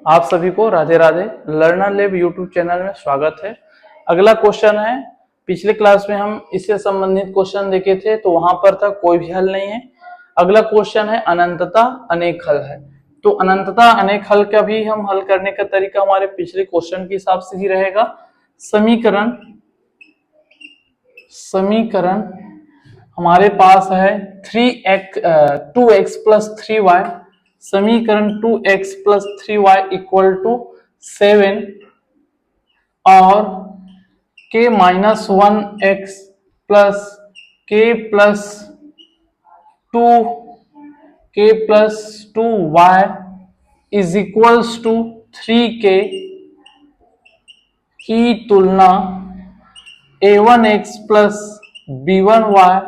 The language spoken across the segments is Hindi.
आप सभी को Radhe Radhe. Learner lab YouTube channel में स्वागत है। अगला क्वेश्चन है, पिछले क्लास में हम इससे संबंधित क्वेश्चन देखे थे तो वहां पर था कोई भी हल नहीं है। अगला क्वेश्चन है अनंतता अनेक हल है। तो अनंतता अनेक हल का भी हम हल करने का तरीका हमारे पिछले क्वेश्चन के हिसाब से ही रहेगा। समीकरण हमारे पास है 2x प्लस 3y। समीकरण 2x plus 3y equal to 7 और k minus 1x plus k plus 2y is equals to 3k की तुलना a1x plus b1y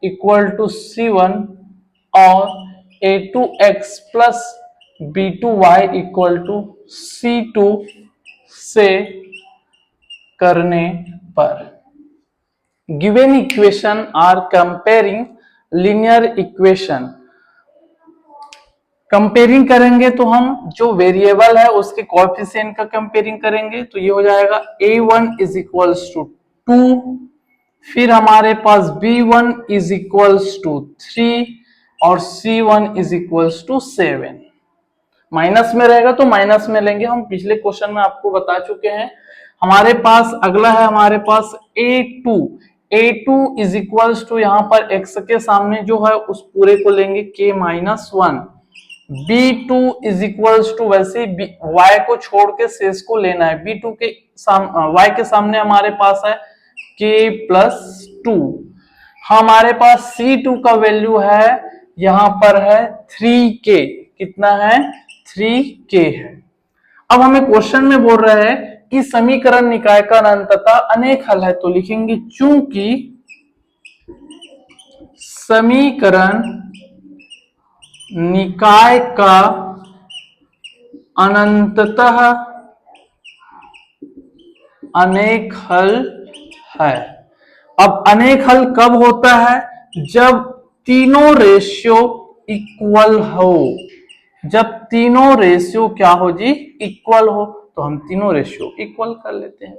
equal to c1 और a2x plus b2y equal to c2 से करने पर given equation are comparing linear equation. Comparing करेंगे तो हम जो वेरिएबल है उसके कोएफिशिएंट का कंपेयरिंग करेंगे तो ये हो जाएगा a1 इज इक्वल्स टू 2, फिर हमारे पास b1 इज इक्वल्स टू 3 और c1 is equals to 7। Minus में रहेगा तो माइनस में लेंगे, हम पिछले क्वेश्चन में आपको बता चुके हैं। हमारे पास अगला है हमारे पास a2 इज इक्वल्स टू यहाँ पर x के सामने जो है उस पूरे को लेंगे k minus 1। b2 is equals to वैसे y को छोड़ के शेष को लेना है। b2 के y के सामने हमारे पास है k प्लस 2। हमारे पास c2 का वैल्यू है यहां पर है 3k। कितना है? 3k है। अब हमें क्वेश्चन में बोल रहे हैं कि समीकरण निकाय का अनंतता अनेक हल है तो लिखेंगे चूंकि समीकरण निकाय का अनंततः अनेक हल है। अब अनेक हल कब होता है? जब तीनों रेशियो इक्वल हो। जब तीनों रेशियो क्या हो जी? इक्वल हो। तो हम तीनों रेशियो इक्वल कर लेते हैं।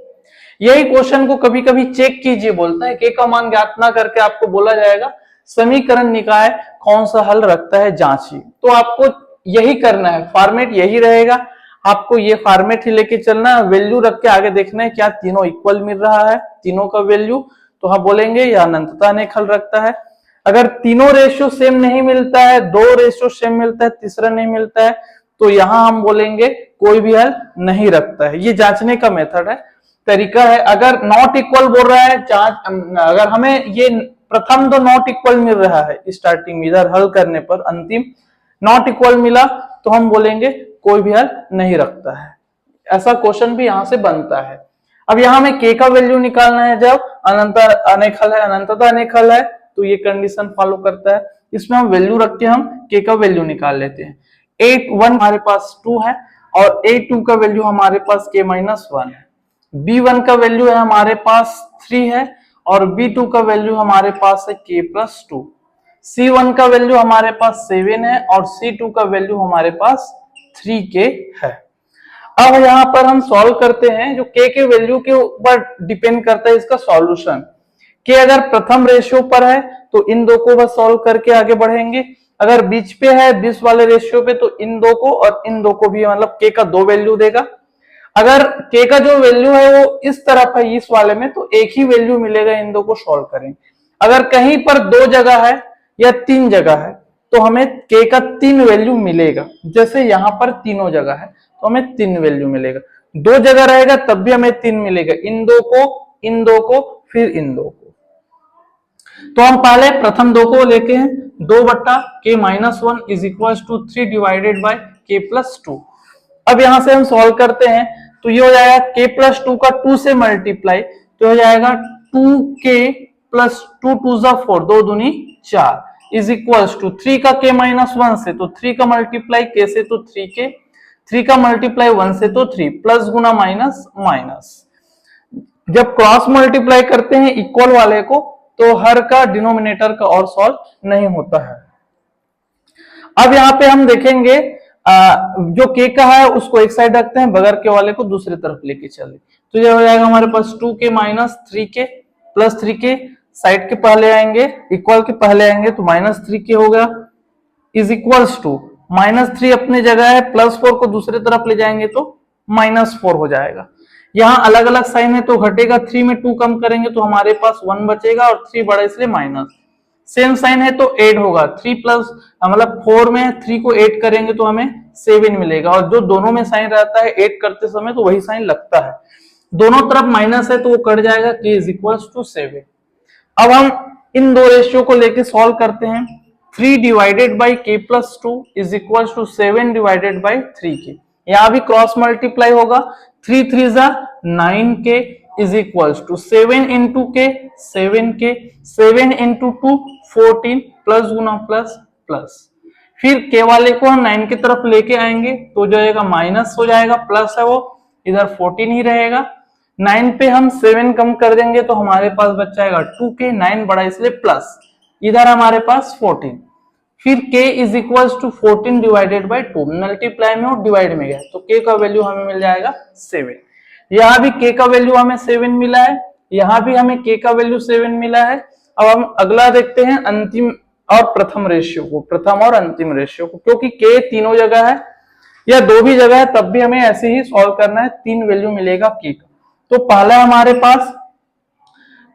यही क्वेश्चन को कभी कभी चेक कीजिए, बोलता है के का मान ज्ञात ना करके आपको बोला जाएगा समीकरण निकाय कौन सा हल रखता है जांचिए। तो आपको यही करना है, फॉर्मेट यही रहेगा। आपको ये फॉर्मेट ही लेके चलना है, वैल्यू रख के आगे देखना है क्या तीनों इक्वल मिल रहा है, तीनों का वैल्यू, तो हम बोलेंगे यह अनंतता अनेक हल रखता है। अगर तीनों रेशियो सेम नहीं मिलता है, दो रेशियो सेम मिलता है, तीसरा नहीं मिलता है, तो यहां हम बोलेंगे कोई भी हल नहीं रखता है। ये जांचने का मेथड है, तरीका है। अगर नॉट इक्वल बोल रहा है अगर हमें ये प्रथम तो नॉट इक्वल मिल रहा है स्टार्टिंग में, इधर हल करने पर अंतिम नॉट इक्वल मिला तो हम बोलेंगे कोई भी हल नहीं रखता है। ऐसा क्वेश्चन भी यहां से बनता है। अब यहां हमें k का वैल्यू निकालना है जब अनंतता अनेक हल है, अनंतता अनेक हल है तो ये कंडीशन फॉलो करता है। इसमें हम वैल्यू रख के हम k का वैल्यू निकाल लेते हैं। a1 हमारे पास 2 है और a2 का वैल्यू हमारे पास k माइनस 1 है। b1 का वैल्यू है हमारे पास 3 है और b2 का वैल्यू हमारे पास है k प्लस 2। c1 का वैल्यू हमारे पास 7 है और c2 का वैल्यू हमारे पास 3k है। अब यहाँ पर हम सॉल्व करते हैं, जो k के वैल्यू के ऊपर डिपेंड करता है इसका सॉल्यूशन। k अगर प्रथम रेशियो पर है तो इन दो को बस सॉल्व करके आगे बढ़ेंगे। अगर बीच पे है 20 वाले रेशियो पे तो इन दो को और इन दो को भी, मतलब k का 2 वैल्यू देगा। अगर k का जो वैल्यू है वो इस तरफ है इस वाले में तो एक ही वैल्यू मिलेगा, इन दो को सॉल्व करेंगे। अगर कहीं पर 2 जगह है या 3 जगह है तो हमें k का 3 वैल्यू मिलेगा। जैसे यहाँ पर तीनों जगह है तो हमें 3 वैल्यू मिलेगा। 2 जगह रहेगा तब भी हमें 3 मिलेगा, इन दो को फिर इन दो को। तो हम पहले प्रथम दो को लेके हैं, 2 बट्टा k minus 1 is equal to 3 divided by k plus 2। अब यहां से हम सॉल्व करते हैं तो ये हो जाएगा k प्लस 2 का 2 से मल्टीप्लाई तो हो जाएगा 2k प्लस 2 2 जा 4, 2 दूनी 4 इज इक्वल टू 3 का k माइनस 1 से तो 3 का मल्टीप्लाई k से तो 3k, 3 का मल्टीप्लाई 1 से तो 3, प्लस गुना माइनस माइनस। जब क्रॉस मल्टीप्लाई करते हैं इक्वल वाले को तो हर का डिनोमिनेटर का और सॉल्व नहीं होता है। अब यहाँ पे हम देखेंगे जो k का है उसको एक साइड रखते हैं, बगैर के वाले को दूसरी तरफ लेके चले, तो ये हो जाएगा हमारे पास 2k minus 3k plus 3k, side के पहले आएंगे, इक्वल के पहले आएंगे तो माइनस 3k हो गया, इज इक्वल्स टू -3 अपने जगह है, +4 को दूसरी तरफ ले जाएंगे तो -4 हो जाएगा। यहाँ अलग अलग साइन है तो घटेगा, 3 में 2 कम करेंगे तो हमारे पास 1 बचेगा और 3 बड़ा इसलिए माइनस, सेम साइन है तो 8 होगा, 3 प्लस मतलब 4 में 3 को 8 करेंगे तो हमें 7 मिलेगा, और जो दोनों में साइन रहता है 8 करते समय तो वही साइन लगता है, दोनों तरफ माइनस है तो वो कट जाएगा, k इज इक्वल्स टू 7। अब हम इन दो रेशियो को लेके सॉल्व करते हैं, 3 divided by k plus 2 is equals to 7 divided by 3k, यहाँ भी क्रॉस मल्टीप्लाई होगा, 3 3 जा 9k is equals to 7 into के 7k, 7 इंटू 2 14 प्लस गुना प्लस प्लस, फिर k वाले को हम 9 की तरफ लेके आएंगे तो जो आएगा माइनस हो जाएगा, प्लस है वो इधर 14 ही रहेगा, 9 पे हम 7 कम कर देंगे तो हमारे पास बच जाएगा 2k, 9 बड़ा इसलिए प्लस, इधर हमारे पास 14, फिर k is equals to 14 divided by 2, multiply में और डिवाइड में गया तो k का वैल्यू हमें मिल जाएगा 7, यहाँ भी k का वैल्यू हमें 7 मिला है, यहाँ भी हमें k का वैल्यू 7 मिला है। अब हम अगला देखते हैं अंतिम और प्रथम रेशियो को, प्रथम और अंतिम रेशियो को, क्योंकि k तीनों जगह है या दो भी जगह है तब भी हमें ऐसे ही सॉल्व करना है, 3 वैल्यू मिलेगा k का। तो पहला हमारे पास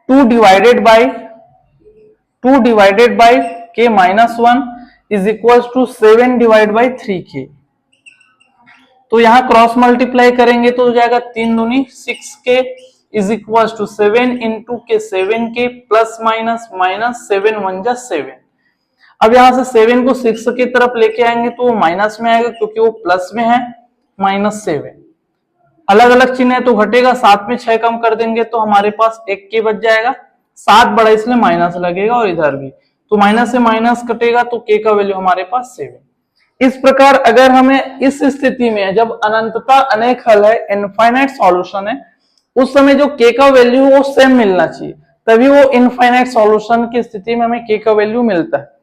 2 divided by k minus 1 is equal to 7 divide by 3k, तो यहाँ क्रॉस मल्टीप्लाई करेंगे तो हो जाएगा 3 दूनी 6k is equal to 7 into के 7k प्लस माइनस माइनस 7 1 जा 7। अब यहाँ से 7 को 6 की तरफ लेके आएंगे तो वो माइनस में आएगा क्योंकि वो प्लस में है, -7, अलग अलग चिन्ह है तो घटेगा, 7 में 6 कम कर देंगे तो हमारे पास 1k बच जाएगा, 7 बड़ा इसलिए माइनस लगेगा और इधर भी तो माइनस से माइनस कटेगा तो k का वैल्यू हमारे पास 7। इस प्रकार अगर हमें इस स्थिति में जब अनंतता अनेक हल है, इनफाइनाइट सॉल्यूशन है, उस समय जो k का वैल्यू वो सेम मिलना चाहिए, तभी वो इनफाइनाइट सॉल्यूशन की स्थिति में हमें k का वैल्यू मिलता है।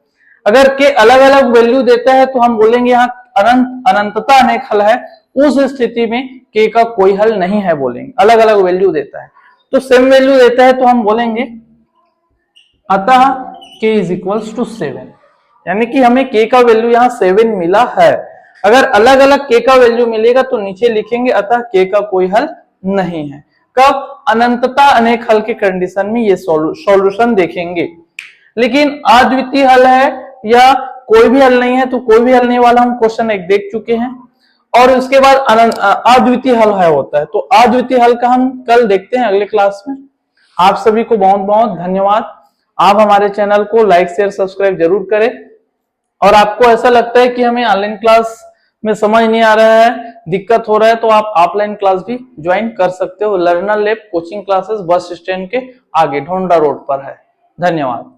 अगर k अलग अलग वैल्यू देता है तो हम बोलेंगे यहाँ अनंतता अनेक हल है, उस स्थिति में k का कोई हल नहीं है बोलेंगे, अलग अलग वैल्यू देता है, तो सेम वैल्यू देता है तो हम बोलेंगे अतः k इज इक्वल्स टू 7, यानी कि हमें k का वैल्यू यहाँ 7 मिला है। अगर अलग अलग k का वैल्यू मिलेगा तो नीचे लिखेंगे अतः k का कोई हल नहीं है। कब? अनंतता अनेक हल के कंडीशन में ये सॉल्यूशन देखेंगे। लेकिन अद्वितीय हल है या कोई भी हल नहीं है, तो कोई भी हल नहीं वाला हम क्वेश्चन 1 देख चुके हैं, और उसके बाद अद्वितीय हल है होता है, तो अद्वितीय हल का हम कल देखते हैं अगले क्लास में। आप सभी को बहुत बहुत धन्यवाद। आप हमारे चैनल को लाइक शेयर सब्सक्राइब जरूर करें, और आपको ऐसा लगता है कि हमें ऑनलाइन क्लास में समझ नहीं आ रहा है, दिक्कत हो रहा है, तो आप ऑफलाइन क्लास भी ज्वाइन कर सकते हो। Learner lab coaching classes bus stand के आगे ढोंडा रोड पर है। धन्यवाद।